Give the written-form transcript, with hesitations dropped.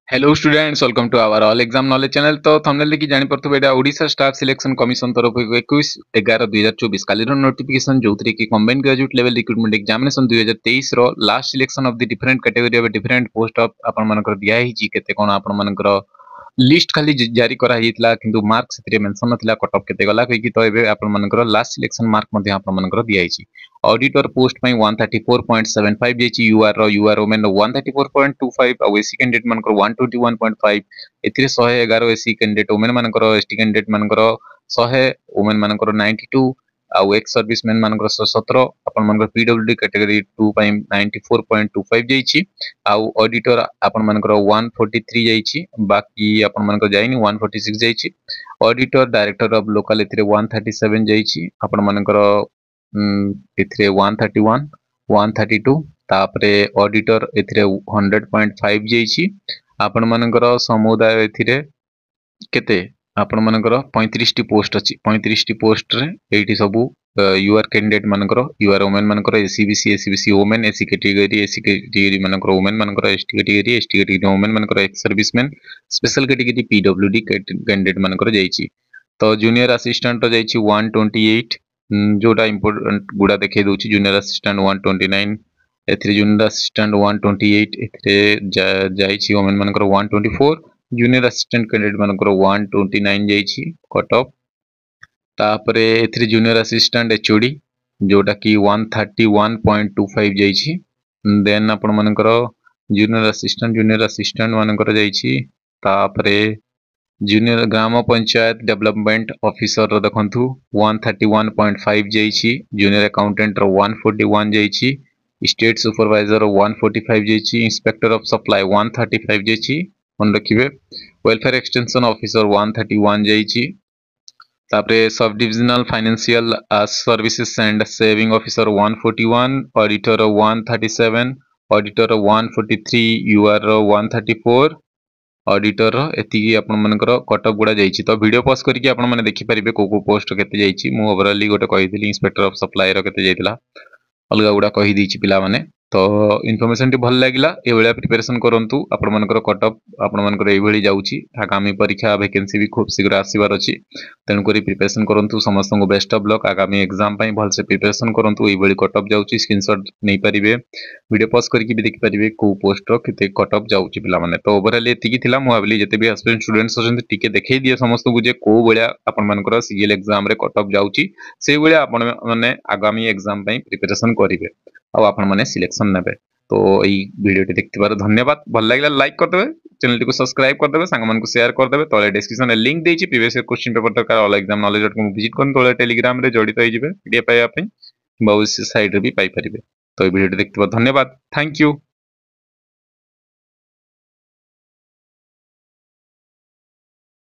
Hello students, welcome to our all exam knowledge channel. तो thumbnail देखि जानि परथबे एटा Odisha staff selection commission तरफ 21/11/2024 कालीर notification जोथरे कि combined graduate level recruitment examination 2023 रो last selection of the different category of different post of आपण मानकर दिया हिची केते कोन आपण मानकर लिस्ट खाली जारी करा हितला किंतु मार्क सेतिरे मेंशन नथिला कट ऑफ केते गला कि तो एबे आपण मानकर लास्ट सिलेक्शन मार्क मध्ये आपण मानकर दिया हिची ऑडिटर पोस्ट पई 134.75 जेची यूआर वुमेन 134.25 और एसी कैंडिडेट मानकर 121.5 एथिरे 111 एसी कैंडिडेट वुमेन मानकर एसटी कैंडिडेट मानकर 100 वुमेन मानकर 92 आउ एक्स सर्विसमैन मानकर 117 आपण मानकर पीडब्ल्यूडी कैटेगरी 2 पई 94.25 जेची आउ ऑडिटर आपण मानकर 143 जेची बाकी आपण मानकर जाइनी 146 जेची ऑडिटर डायरेक्टर ऑफ लोकल एथिरे 137 जेची आपण मानकर एथिरे 131 132 तापरे ऑडिटर एथिरे 100.5 जेची आपण मानकर समुदाय एथिरे केते आपण मानकर 35 टी पोस्ट अछि 35 टी पोस्ट रे एठी सबु यूआर कैंडिडेट मानकर यूआर वुमेन मानकर एसीबीसी वुमेन एसी कैटेगरी मानकर वुमेन मानकर एसटी कैटेगरी वुमेन मानकर ex serviceman special category PWD candidate मानकर जाईची। तो जूनियर असिस्टेंट रो जाईची 128 जोटा इंपोर्टेंट गुडा देखे दोची जूनियर असिस्टेंट 129 एथिरे जूनियर असिस्टेंट 128 एथिरे जाईची वुमेन मानकर 124 जूनियर असिस्टेंट कैंडिडेट मानकर 129 जाईची कट ऑफ तापरे एथिरे जूनियर असिस्टेंट एचओडी जोटा की 131.25 जाईची देन आपण मानकर जूनियर असिस्टेंट मानकर जाईची तापरे जूनियर ग्राम पंचायत डेवलपमेंट ऑफिसर देखंतु 131.5 जाईची जूनियर अकाउंटेंट 141 जाईची स्टेट सुपरवाइजर 145 जाईची इंस्पेक्टर ऑफ सप्लाई 135 जाईची मन रखिबे वेलफेयर एक्सटेंशन ऑफिसर 131 जाईची तापरे sub divisional financial services and saving officer 141 auditor 137 auditor 143 UR 134 auditor एति आपण मानकर कटअप गुडा जाईची। तो वीडियो पॉज करके आपण माने देखि परिबे को पोस्ट केते जाईची मु ओवरऑली गोटे कहिदिली इंस्पेक्टर ऑफ सप्लाई रो केते जाईतला अलगा गुडा कहि दीची पिला माने। तो इनफॉरमेशन टी भल लागिला ए बेला प्रिपरेशन करंतु आपण मानकर कटअप आपण मानकर ए बेली जाउची आगामी परीक्षा वैकेंसी भी खूब शीघ्र आसीबार अछि तेन करी प्रिपरेशन करंतु समस्त को बेस्ट ऑफ लक आगामी एग्जाम पई भल से प्रिपरेशन करंतु ए बेली कटअप जाउची स्क्रीनशॉट नै परिबे वीडियो पॉज करके भी देखि परिबे को पोस्ट रो केते कटअप जाउची पिला माने। तो ओवरऑल एति की थिला मु भाबली जते भी एस्पिरेंट स्टूडेंट्स अछन टिके देखै दिए समस्त को जे को बेला आपण मानकर सीएल एग्जाम रे कटअप जाउची से बेला आपण माने आगामी एग्जाम पई प्रिपरेशन करिवे आ आपण माने सिलेक्शन नेबे। तो এই ভিডিওটি দেখতে धन्यवाद भल लागला लाइक कर देबे चैनल को सब्सक्राइब कर देबे सांग मन को शेयर कर देबे तले डिस्क्रिप्शन में लिंक देछि प्रीवियस ईयर क्वेश्चन पेपर दरकार ऑल examknowledge.com विजिट करन तले टेलीग्राम रे जडित होई जिवे पीडीएफ पाइबा पई बहुत साइड रे भी पाई परिबे। तो এই ভিডিওটি দেখতে धन्यवाद थैंक यू।